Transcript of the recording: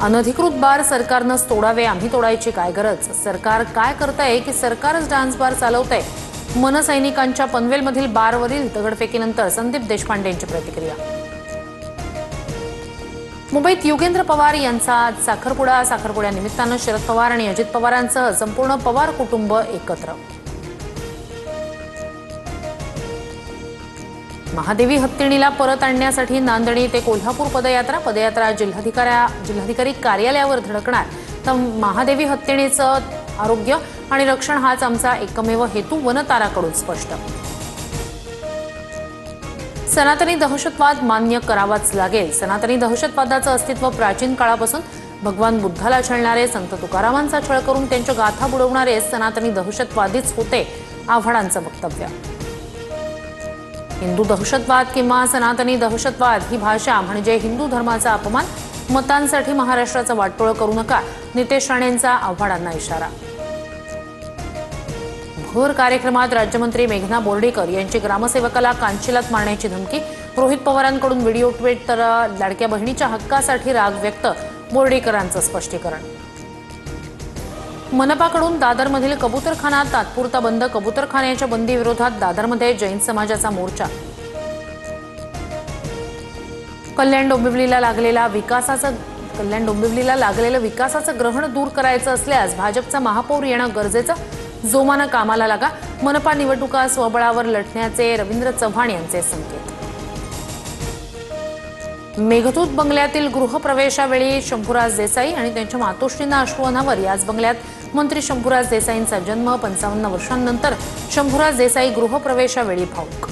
अनधिकृत बार सरकारनंच तोडावे, आम्ही तोडायची काय गरज? सरकार काय करतंय की सरकारच डान्स बार चालवतंय? मनसैनिकांच्या पनवेलमधील बारवरील दगडफेकीनंतर संदीप देशपांडेंची प्रतिक्रिया. मुंबईत योगेंद्र पवार यांचा आज साखरपुड्यानिमित्तानं शरद पवार आणि अजित पवारांसह संपूर्ण पवार कुटुंब एकत्र. महादेवी हत्तीणीला परत आणण्यासाठी नांदणी ते कोल्हापूर पदयात्रा जिल्हाधिकारी कार्यालयावर धडकणार. तर महादेवी हत्तीणीचं आरोग्य आणि रक्षण हाच आमचा एकमेव हेतू, वनताराकडून स्पष्ट. सनातनी दहशतवाद मान्य करावाच लागेल. सनातनी दहशतवादाचं अस्तित्व प्राचीन काळापासून भगवान बुद्धाला छळणारे, संत तुकारामांचा छळ करून त्यांच्या गाथा बुडवणारे सनातनी दहशतवादीच होते, आव्हाडांचं वक्तव्य. हिंदू दहशतवाद किंवा सनातनी दहशतवाद ही भाषा म्हणजे हिंदू धर्माचा अपमान. मतांसाठी महाराष्ट्राचा वाटोळ करू नका, नितेश राणेंचा आव्हाडांना इशारा. भर कार्यक्रमात राज्यमंत्री मेघना बोर्डीकर यांची ग्रामसेवकाला कांचिलात मारण्याची धमकी. रोहित पवारांकडून व्हिडिओ ट्विट, तर लाडक्या बहिणीच्या हक्कासाठी राग व्यक्त, बोर्डीकरांचं स्पष्टीकरण. मनपाकडून दादरमधील कबूतरखाना तात्पुरता बंद. कबूतरखान्याच्या बंदीविरोधात दादरमध्ये जैन समाजाचा मोर्चा. कल्याण डोंबिवलीला लागलेलं विकासाचं ग्रहण दूर करायचं असल्यास भाजपचा महापौर येणं गरजेचं. जोमानं कामाला लागा. मनपा निवडणुका स्वबळावर लढण्याचे रवींद्र चव्हाण यांचे संकेत. मेघदूत बंगल्यातील गृहप्रवेशावेळी शंभूराज देसाई आणि त्यांच्या मातोश्रींना अश्रू अनावर. याच बंगल्यात मंत्री शंभूराज देसाईंचा जन्म. 55 वर्षांनंतर शंभूराज देसाई गृहप्रवेशावेळी भावूक.